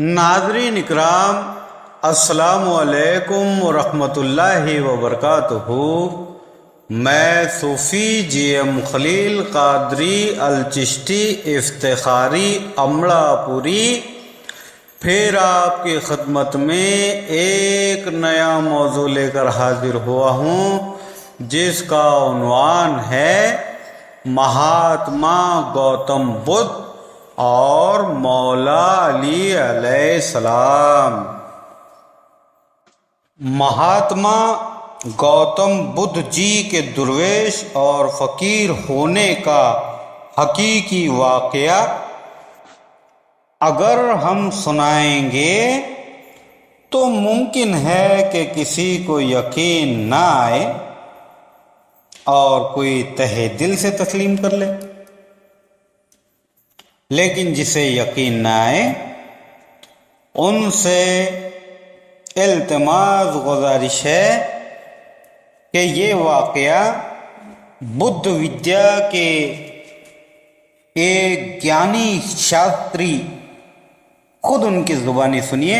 नाज़रीन इकराम, अस्सलामु अलैकुम वरहमतुल्लाहि वबरकातुहू। मैं सूफ़ी जी.एम. खलील क़ादरी अल-चिश्ती इफ्तिखारी अमड़ापुरी फिर आपकी खिदमत में एक नया मौजू लेकर हाजिर हुआ हूँ, जिसका उन्वान है महात्मा गौतम बुद्ध और मौला अली अलैहिस्सलाम। महात्मा गौतम बुद्ध जी के दुर्वेश और फ़कीर होने का हकीकी वाक़या अगर हम सुनाएंगे तो मुमकिन है कि किसी को यकीन ना आए और कोई तहे दिल से तस्लीम कर ले, लेकिन जिसे यकीन न आए उनसे इल्तिमास गुजारिश है कि ये वाक़या बुद्ध विद्या के एक ज्ञानी शास्त्री खुद उनकी ज़ुबानी सुनिए,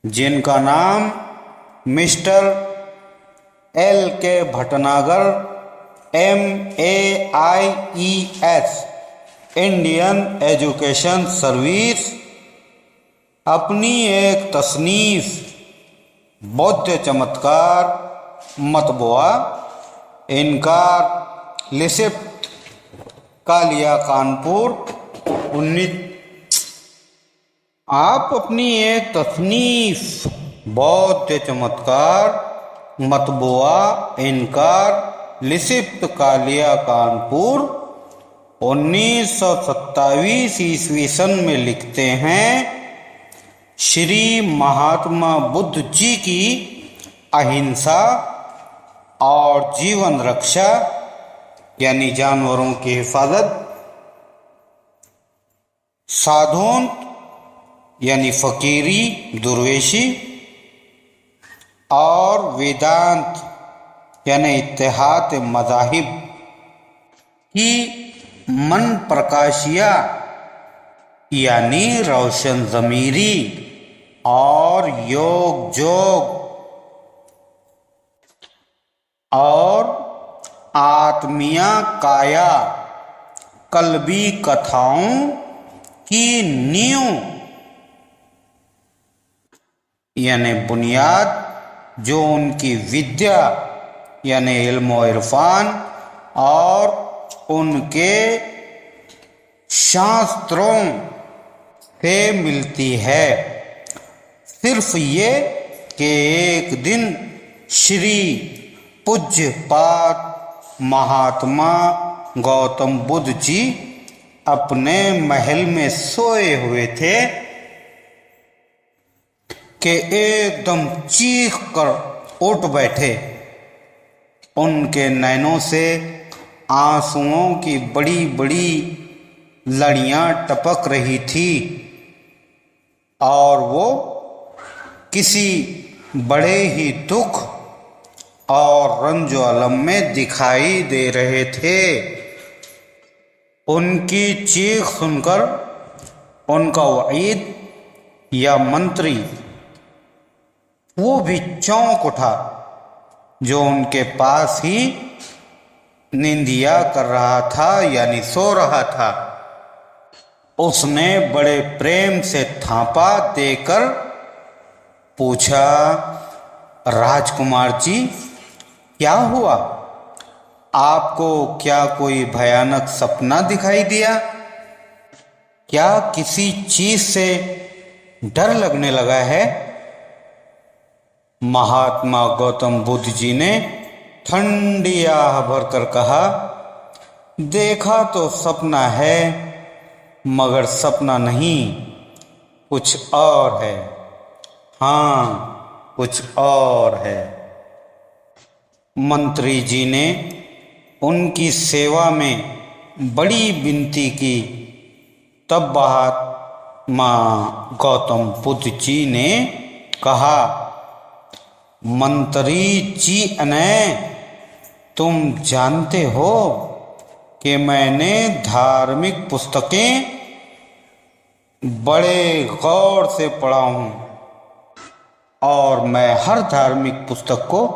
जिनका नाम mister L.K. Bhatnagar MAIES Indian education service अपनी एक तसनीफ़ बौद्ध चमत्कार मतबुआ इनकार लिसिप्ट कालिया कानपुर 19। आप अपनी एक तसनीफ़ बौद्ध चमत्कार मतबुआ इनकार लिसिप्ट कालिया कानपुर 1927 ईस्वी सन में लिखते हैं, श्री महात्मा बुद्ध जी की अहिंसा और जीवन रक्षा यानी जानवरों की हिफाजत, साधुओं यानी फ़कीरी दुर्वेशी और वेदांत यानी इत्तेहाद मज़ाहिब की मन प्रकाशिया यानी रोशन ज़मीरी और योग जोग और आत्मीय काया कल्बी कथाओं की नींव यानी बुनियाद, जो उनकी विद्या यानी इल्म और इरफान और उनके शास्त्रों से मिलती है, सिर्फ ये कि एक दिन श्री पूज्यपाद महात्मा गौतम बुद्ध जी अपने महल में सोए हुए थे कि एकदम चीख कर उठ बैठे। उनके नैनों से आंसुओं की बड़ी बड़ी लड़ियां टपक रही थी और वो किसी बड़े ही दुख और रंजो अलम में दिखाई दे रहे थे। उनकी चीख सुनकर उनका वईद या मंत्री वो भी चौंक उठा, जो उनके पास ही निंदिया कर रहा था यानी सो रहा था। उसने बड़े प्रेम से थापा देकर पूछा, राजकुमार जी क्या हुआ? आपको क्या कोई भयानक सपना दिखाई दिया? क्या किसी चीज से डर लगने लगा है? महात्मा गौतम बुद्ध जी ने ठंडी आह भरकर कहा, देखा तो सपना है मगर सपना नहीं, कुछ और है। हाँ, कुछ और है। मंत्री जी ने उनकी सेवा में बड़ी विनती की, तब महात्मा गौतम बुद्ध जी ने कहा, मंत्री जी तुम जानते हो कि मैंने धार्मिक पुस्तकें बड़े गौर से पढ़ा हूँ और मैं हर धार्मिक पुस्तक को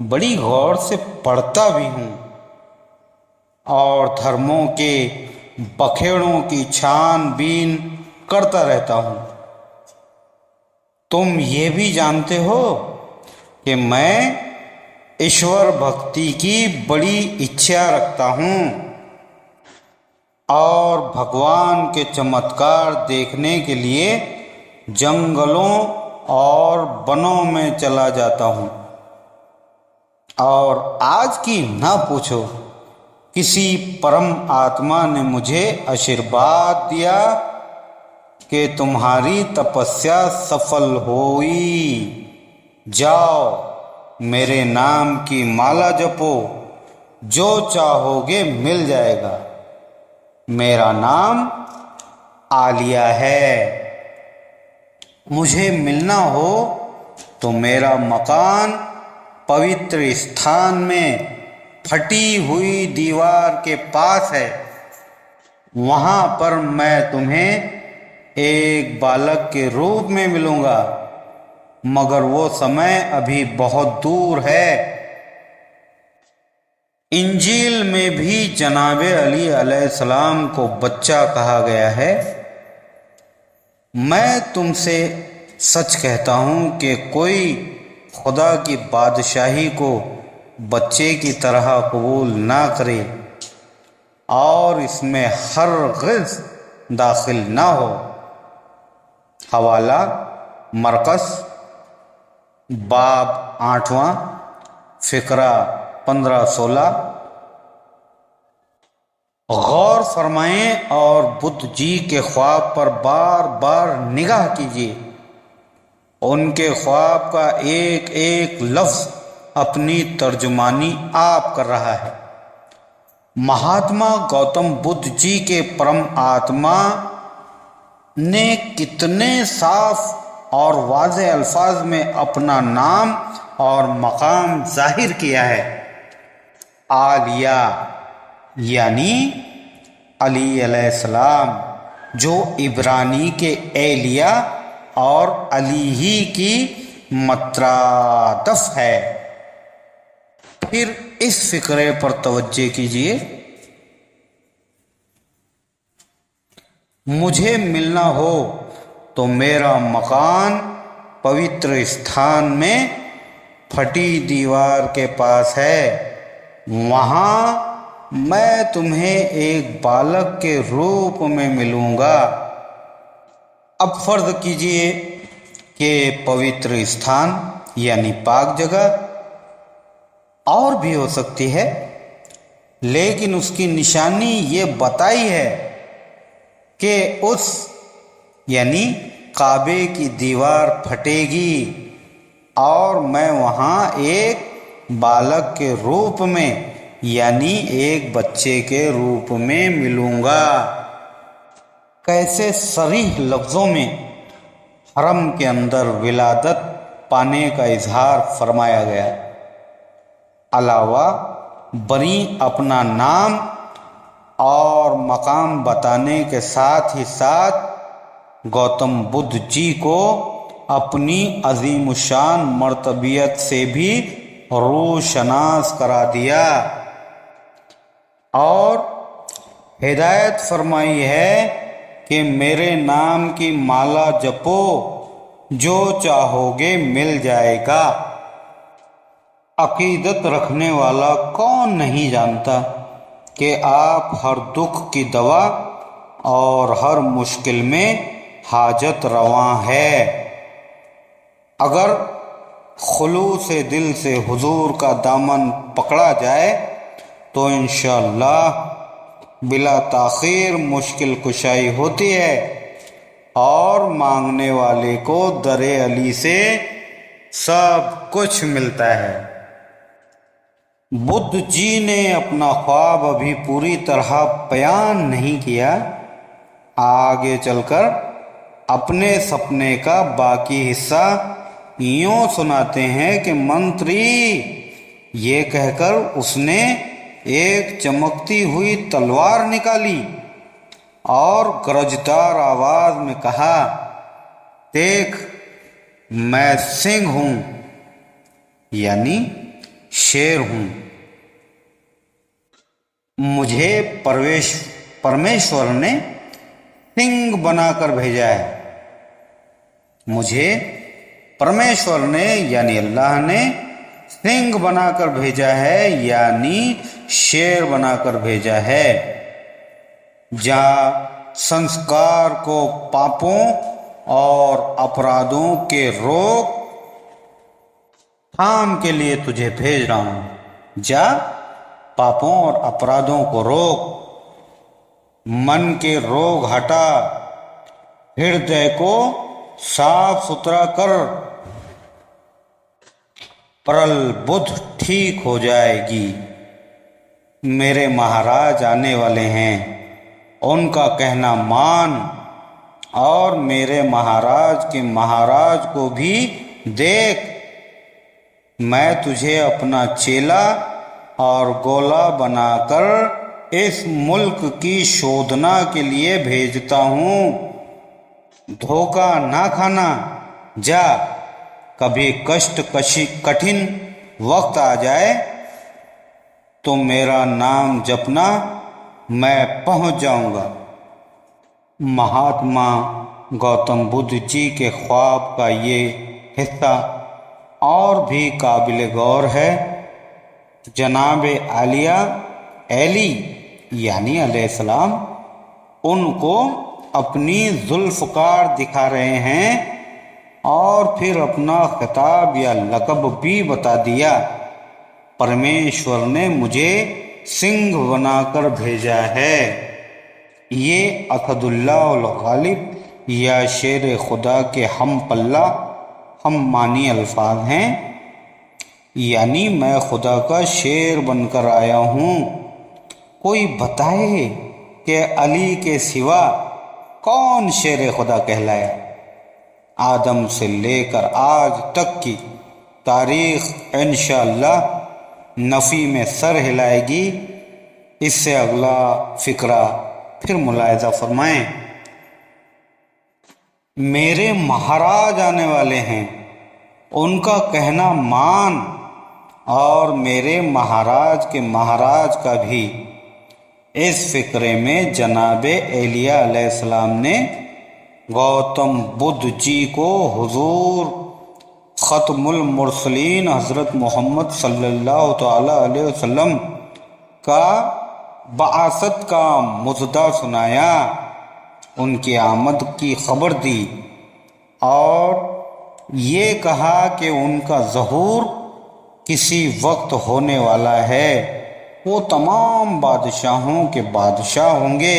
बड़ी गौर से पढ़ता भी हूँ और धर्मों के बखेड़ों की छानबीन करता रहता हूँ। तुम ये भी जानते हो कि मैं ईश्वर भक्ति की बड़ी इच्छा रखता हूँ और भगवान के चमत्कार देखने के लिए जंगलों और वनों में चला जाता हूँ। और आज की ना पूछो, किसी परम आत्मा ने मुझे आशीर्वाद दिया कि तुम्हारी तपस्या सफल होई। जाओ मेरे नाम की माला जपो, जो चाहोगे मिल जाएगा। मेरा नाम आलिया है। मुझे मिलना हो तो मेरा मकान पवित्र स्थान में फटी हुई दीवार के पास है। वहाँ पर मैं तुम्हें एक बालक के रूप में मिलूँगा, मगर वो समय अभी बहुत दूर है। इंजील में भी जनाबे अली अलैहिस्सलाम को बच्चा कहा गया है। मैं तुमसे सच कहता हूँ कि कोई खुदा की बादशाही को बच्चे की तरह कबूल ना करे और इसमें हरगिज़ दाखिल ना हो। हवाला मरकस बाब 8वां फ़िक्रा 15-16। गौर फरमाएं और बुद्ध जी के ख्वाब पर बार बार निगाह कीजिए। उनके ख्वाब का एक एक लफ्ज़ अपनी तर्जुमानी आप कर रहा है। महात्मा गौतम बुद्ध जी के परम आत्मा ने कितने साफ और वाज़ेह अल्फाज में अपना नाम और मकाम जाहिर किया है। आलिया यानी अली अलैहिस्सलाम, जो इब्रानी के एलिया और अली ही की मतरादफ है। फिर इस फिक्रे पर तवज्जो कीजिए। मुझे मिलना हो तो मेरा मकान पवित्र स्थान में फटी दीवार के पास है। वहाँ मैं तुम्हें एक बालक के रूप में मिलूँगा। अब फर्ज कीजिए कि पवित्र स्थान यानी पाक जगह और भी हो सकती है, लेकिन उसकी निशानी ये बताई है कि उस यानी काबे की दीवार फटेगी और मैं वहाँ एक बालक के रूप में यानी एक बच्चे के रूप में मिलूँगा। कैसे सरीह लफ्ज़ों में हरम के अंदर विलादत पाने का इजहार फरमाया गया। अलावा बरी अपना नाम और मकाम बताने के साथ ही साथ गौतम बुद्ध जी को अपनी अजीमुशान मर्तबियत से भी रोशनास करा दिया और हिदायत फरमाई है कि मेरे नाम की माला जपो, जो चाहोगे मिल जाएगा। अकीदत रखने वाला कौन नहीं जानता कि आप हर दुख की दवा और हर मुश्किल में हाजत रवा है। अगर खुलूस दिल से हुजूर का दामन पकड़ा जाए तो इंशाअल्लाह बिला ताखीर मुश्किल कुशाई होती है और मांगने वाले को दरे अली से सब कुछ मिलता है। बुद्ध जी ने अपना ख्वाब अभी पूरी तरह बयान नहीं किया। आगे चलकर अपने सपने का बाकी हिस्सा यूं सुनाते हैं कि मंत्री, ये कहकर उसने एक चमकती हुई तलवार निकाली اور گرجدار آواز میں کہا، دیکھ میں سنگھ ہوں، یعنی شیر ہوں۔ مجھے پرمیشور نے سنگھ بنا کر بھیجا ہے۔ مجھے پرمیشور نے یعنی اللہ نے سنگھ بنا کر بھیجا ہے، یعنی شیر بنا کر بھیجا ہے۔ جہاں سنسکار کو پاپوں اور اپرادھوں کے روک تھام کے لیے تجھے بھیج رہا ہوں۔ جا پاپوں اور اپرادھوں کو روک، من کے روگ ہٹا، ہردے کو صاف ستھرا کر، پرل بدھ ٹھیک ہو جائے گی۔ میرے مہاراج آنے والے ہیں، ان کا کہنا مان، اور میرے مہاراج کے مہاراج کو بھی دیکھ۔ میں تجھے اپنا چیلا اور گولا بنا کر اس ملک کی شودھنا کے لیے بھیجتا ہوں۔ دھوکہ نہ کھانا، جا، کبھی کٹھن وقت آ جائے تو میرا نام جپنا، میں پہنچ جاؤں گا۔ مہاتما گوتم بدھ جی کے خواب کا یہ حصہ اور بھی قابل غور ہے۔ جناب عالیہ ایلی یعنی علیہ السلام ان کو اپنی ذوالفقار دکھا رہے ہیں، اور پھر اپنا خطاب یا لقب بھی بتا دیا۔ پرمیشور نے مجھے سنگھ بنا کر بھیجا ہے۔ یہ اسد اللہ الغالب یا شیر خدا کے ہم پلہ ہم معنی الفاظ ہیں، یعنی میں خدا کا شیر بن کر آیا ہوں۔ کوئی بتائے کہ علی کے سوا کون شیر خدا کہلایا؟ آدم سے لے کر آج تک کی تاریخ انشاءاللہ نفی میں سر ہلائے گی۔ اس سے اگلا فقرہ پھر ملاحظہ فرمائیں۔ میرے مہاراج آنے والے ہیں، ان کا کہنا مان، اور میرے مہاراج کے مہاراج کا بھی۔ اس فقرے میں جناب ایلیہ علیہ السلام نے گوتم بدھ جی کو حضور ختم المرسلین حضرت محمد صلی اللہ تعالی علیہ وسلم کا بعثت کا مژدہ سنایا، ان کی آمد کی خبر دی، اور یہ کہا کہ ان کا ظہور کسی وقت ہونے والا ہے، وہ تمام بادشاہوں کے بادشاہ ہوں گے۔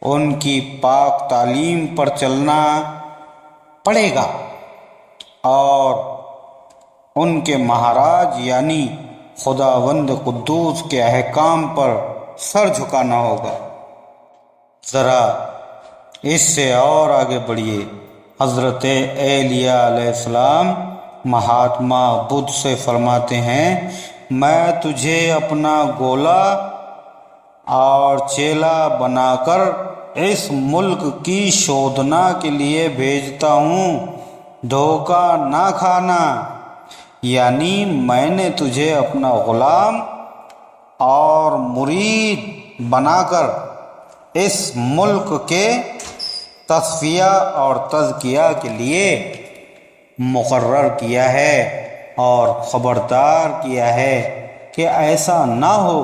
ان کی پاک تعلیم پر چلنا پڑے گا، اور ان کے مہاراج یعنی خداوند قدوس کے احکام پر سر جھکانا ہوگا۔ ذرا اس سے اور آگے بڑھیے۔ حضرت ایلیہ علیہ السلام مہاتما بدھ سے فرماتے ہیں، میں تجھے اپنا گولا اور چیلا بنا کر اس ملک کی شودھنا کے لیے بھیجتا ہوں۔ دھوکہ نہ کھانا، یعنی میں نے تجھے اپنا غلام اور مرید بنا کر اس ملک کے تصفیہ اور تزکیہ کے لیے مقرر کیا ہے، اور خبردار کیا ہے کہ ایسا نہ ہو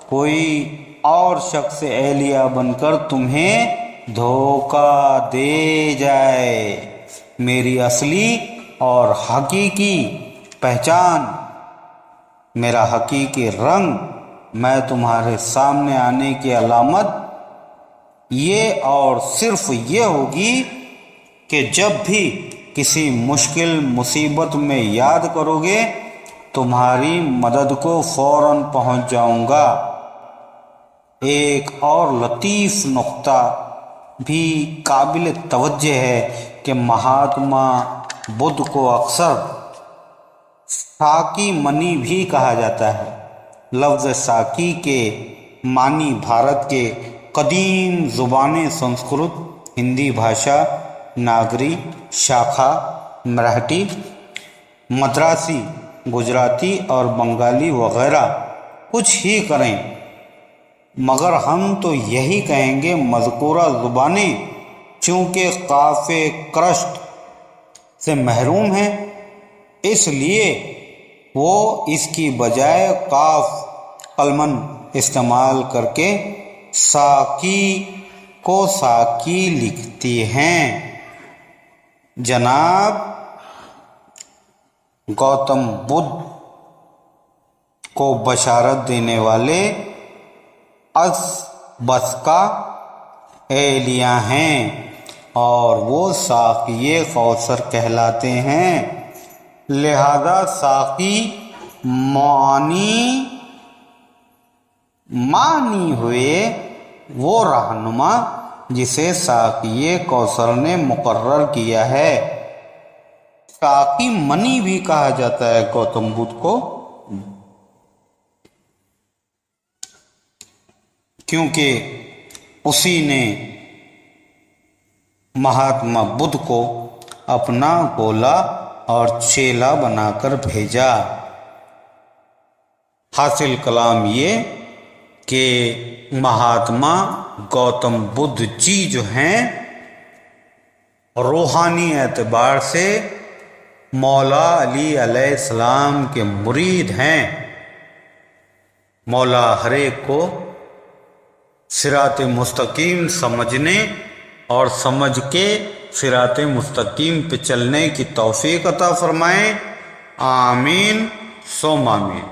کوئی اور شخص ایلیہ بن کر تمہیں دھوکہ دے جائے۔ میری اصلی اور حقیقی پہچان، میرا حقیقی رنگ، میں تمہارے سامنے آنے کی علامت یہ اور صرف یہ ہوگی کہ جب بھی کسی مشکل مصیبت میں یاد کرو گے تمہاری مدد کو فوراً پہنچ جاؤں گا۔ ایک اور لطیف نقطہ بھی قابل توجہ ہے کہ مہاتما بدھ کو اکثر ساکی منی بھی کہا جاتا ہے۔ لفظ ساکی کے معنی بھارت کے قدیم زبانیں संस्कृत, हिंदी भाषा, नागरी, शाखा, मराठी, मद्रासी, गुजराती और बंगाली वगैरह कुछ ही करें, मगर हम तो यही कहेंगे मज़कूरा ज़ुबानें चूँकि काफ़े क्रस्ट से महरूम हैं, इसलिए वो इसकी बजाय काफ कलमन इस्तेमाल करके साकी को साकी लिखती हैं। जनाब गौतम बुद्ध को बशारत देने वाले बस का एलिया हैं और वो साक़िए कौसर कहलाते हैं। लिहाजा साक़ी मानी हुए वो रहनुमा जिसे साक़िए कौसर ने मुकर्रर किया है। साक़ी मनी भी कहा जाता है गौतम बुद्ध को, क्योंकि उसी ने महात्मा बुद्ध को अपना गोला और चेला बनाकर भेजा। हासिल कलाम ये कि महात्मा गौतम बुद्ध जी जो हैं रूहानी एतबार से मौला अली अलैहिस्सलाम के मुरीद हैं। मौला हर एक को सिरात मुस्तकीम समझने और समझ के सिरात मुस्तकीम पे चलने की तौफीक अता फरमाएं। आमीन सोम आमीन।